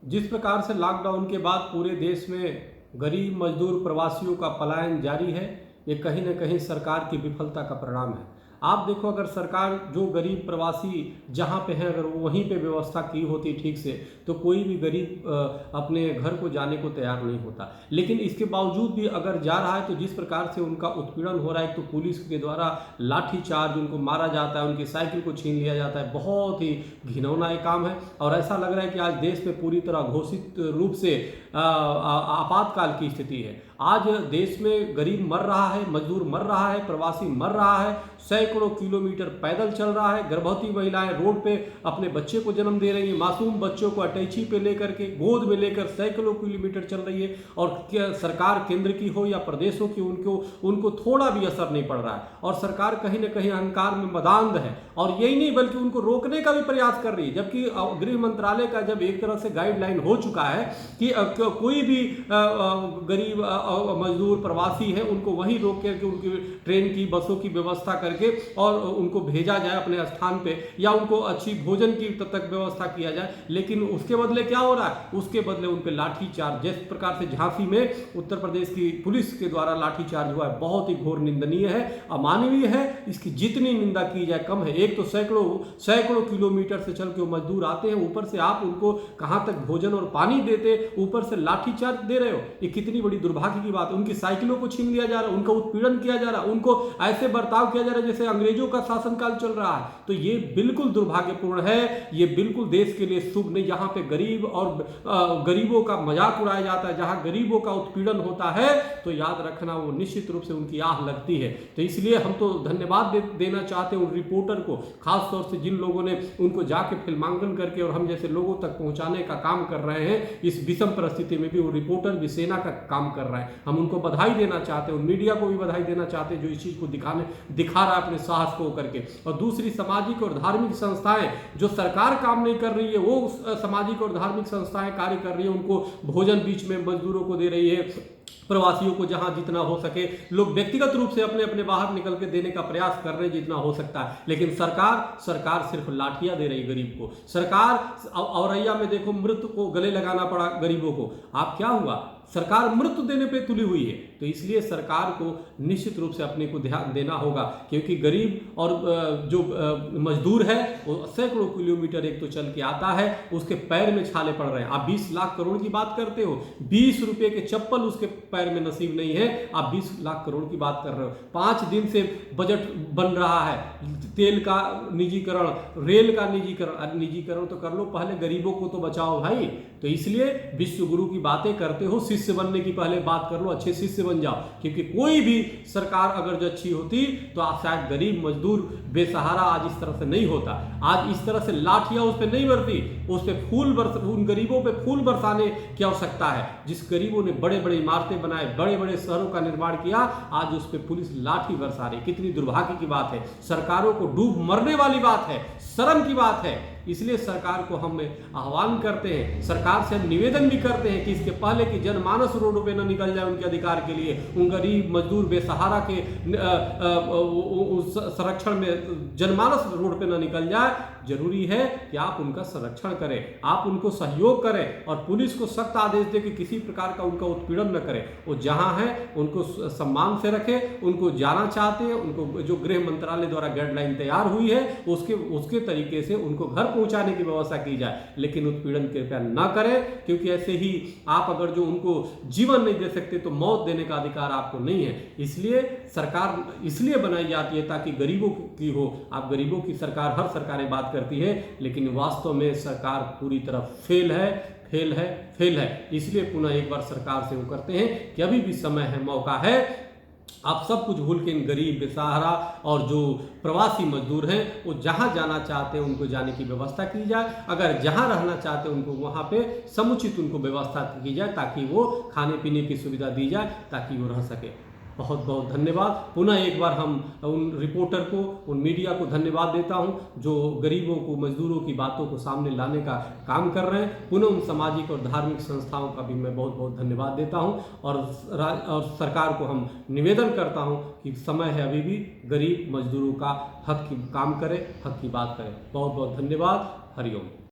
जिस प्रकार से लॉकडाउन के बाद पूरे देश में गरीब मजदूर प्रवासियों का पलायन जारी है, ये कहीं न कहीं सरकार की विफलता का परिणाम है। आप देखो, अगर सरकार जो गरीब प्रवासी जहाँ पे हैं, अगर वो वहीं पे व्यवस्था की होती ठीक से, तो कोई भी गरीब अपने घर को जाने को तैयार नहीं होता। लेकिन इसके बावजूद भी अगर जा रहा है तो जिस प्रकार से उनका उत्पीड़न हो रहा है, तो पुलिस के द्वारा लाठीचार्ज, उनको मारा जाता है, उनकी साइकिल को छीन लिया जाता है, बहुत ही घिनौना ये काम है। और ऐसा लग रहा है कि आज देश में पूरी तरह घोषित रूप से आपातकाल की स्थिति है। आज देश में गरीब मर रहा है, मजदूर मर रहा है, प्रवासी मर रहा है, सैकड़ों किलोमीटर पैदल चल रहा है। गर्भवती महिलाएं रोड पे अपने बच्चे को जन्म दे रही हैं, मासूम बच्चों को अटैची पे लेकर के, गोद में लेकर सैकड़ों किलोमीटर चल रही है। और क्या सरकार केंद्र की हो या प्रदेशों की, उनको थोड़ा भी असर नहीं पड़ रहा है। और सरकार कहीं ना कहीं अहंकार में मदांध है, और यही नहीं बल्कि उनको रोकने का भी प्रयास कर रही है। जबकि गृह मंत्रालय का जब एक तरह से गाइडलाइन हो चुका है कि कोई भी गरीब मजदूर प्रवासी है, उनको वहीं रोक करके उनकी ट्रेन की, बसों की व्यवस्था करके और उनको भेजा जाए अपने स्थान पे, या उनको अच्छी भोजन की तक व्यवस्था किया जाए। लेकिन उसके बदले क्या हो रहा है? उसके बदले उन पे लाठीचार्ज, जिस प्रकार से झांसी में उत्तर प्रदेश की पुलिस के द्वारा लाठीचार्ज हुआ है, बहुत ही घोर निंदनीय है, अमानवीय है। इसकी जितनी निंदा की जाए कम है। एक तो सैकड़ों किलोमीटर से चल के वो मजदूर आते हैं, ऊपर से आप उनको कहाँ तक भोजन और पानी देते, ऊपर से लाठीचार्ज दे रहे हो। ये कितनी बड़ी दुर्भाग्य की बात है। उनकी साइकिलों को छीन लिया जा रहा है, उनका उत्पीड़न किया जा रहा है, उनको ऐसे बर्ताव किया जा रहा है जैसे अंग्रेजों का शासनकाल चल रहा है। तो ये बिल्कुल दुर्भाग्यपूर्ण है, ये बिल्कुल देश के लिए शुभ नहीं। जहां पे गरीब और गरीबों का मजाक उड़ाया जाता है, जहां गरीबों का उत्पीड़न होता है, तो याद रखना वो निश्चित रूप से उनकी आह लगती है। तो इसलिए हम तो धन्यवाद देना चाहते हैं उन रिपोर्टर को, खासतौर से जिन लोगों ने उनको जाके फिल्मांकन करके और हम जैसे लोगों तक पहुंचाने का काम कर रहे हैं। इस विषम परिस्थिति में भी वो रिपोर्टर भी सेना का काम कर रहा है। हम उनको बधाई देना चाहते हैं, उन मीडिया को भी बधाई देना चाहते हैं जो इस चीज़ को दिखा रहा है अपने साहस को करके। और दूसरी सामाजिक और धार्मिक संस्थाएं, जो सरकार काम नहीं कर रही है, वो सामाजिक और धार्मिक संस्थाएं कार्य कर रही है, उनको भोजन बीच में मजदूरों को दे रही है, प्रवासियों को जहां जितना हो सके लोग व्यक्तिगत रूप से अपने अपने बाहर निकल के देने का प्रयास कर रहे हैं जितना हो सकता है। लेकिन सरकार सिर्फ लाठियां दे रही गरीब को। सरकार औरैया में देखो, मृत को गले लगाना पड़ा गरीबों को। आप क्या हुआ? सरकार मृत्यु देने पे तुली हुई है। तो इसलिए सरकार को निश्चित रूप से अपने को ध्यान देना होगा, क्योंकि गरीब और जो मजदूर है वो सैकड़ों किलोमीटर एक तो चल के आता है, उसके पैर में छाले पड़ रहे हैं। आप 20 लाख करोड़ की बात करते हो, 20 रुपए के चप्पल उसके पैर में नसीब नहीं है, आप 20 लाख करोड़ की बात कर रहे हो। 5 दिन से बजट बन रहा है, तेल का निजीकरण, रेल का निजीकरण। निजीकरण तो कर लो, पहले गरीबों को तो बचाओ भाई। तो इसलिए विश्व गुरु की बातें करते हो, शिष्य बनने की पहले बात कर लो, अच्छे शिष्य बन जाओ। क्योंकि कोई भी सरकार अगर जो अच्छी होती तो आज शायद गरीब मजदूर बेसहारा आज इस तरह से नहीं होता। आज इस तरह से लाठियां उस पर नहीं बरती, उस पर उन गरीबों पे फूल बरसाने की आवश्यकता है। जिस गरीबों ने बड़े बड़े इमारतें बनाए, बड़े बड़े शहरों का निर्माण किया, आज उस पर पुलिस लाठी बरसा रही। कितनी दुर्भाग्य की बात है। सरकारों को डूब मरने वाली बात है, शर्म की बात है। इसलिए सरकार को हम आह्वान करते हैं, सरकार से हम निवेदन भी करते हैं कि इसके पहले कि जनमानस रोडों पे न निकल जाए उनके अधिकार के लिए, उन गरीब मजदूर बेसहारा के संरक्षण में जनमानस रोड पे न निकल जाए, जरूरी है कि आप उनका संरक्षण करें, आप उनको सहयोग करें और पुलिस को सख्त आदेश दें कि किसी प्रकार का उनका उत्पीड़न न करें। वो जहां है उनको सम्मान से रखें, उनको जाना चाहते हैं, उनको जो गृह मंत्रालय द्वारा गाइडलाइन तैयार हुई है उसके तरीके से उनको घर पहुंचाने की व्यवस्था की जाए। लेकिन उत्पीड़न कृपया न करें, क्योंकि ऐसे ही आप अगर जो उनको जीवन नहीं दे सकते तो मौत देने का अधिकार आपको नहीं है। इसलिए सरकार इसलिए बनाई जाती है ताकि गरीबों की हो। आप गरीबों की सरकार, हर सरकारें बात करती है, लेकिन वास्तव में सरकार पूरी तरह फेल है। इसलिए पुनः एक बार सरकार से वो करते हैं कि अभी भी समय है, मौका है, आप सब कुछ भूल के इन गरीब बेसहारा और जो प्रवासी मजदूर हैं वो जहां जाना चाहते हैं उनको जाने की व्यवस्था की जाए। अगर जहां रहना चाहते हैं उनको वहां पे समुचित उनको व्यवस्था की जाए, ताकि वो खाने पीने की सुविधा दी जाए, ताकि वो रह सके। बहुत बहुत धन्यवाद। पुनः एक बार हम उन रिपोर्टर को, उन मीडिया को धन्यवाद देता हूं जो गरीबों को, मजदूरों की बातों को सामने लाने का काम कर रहे हैं। पुनः उन सामाजिक और धार्मिक संस्थाओं का भी मैं बहुत बहुत धन्यवाद देता हूं। और सरकार को हम निवेदन करता हूं कि समय है, अभी भी गरीब मजदूरों का हक की काम करें, हक की बात करें। बहुत बहुत धन्यवाद। हरिओम।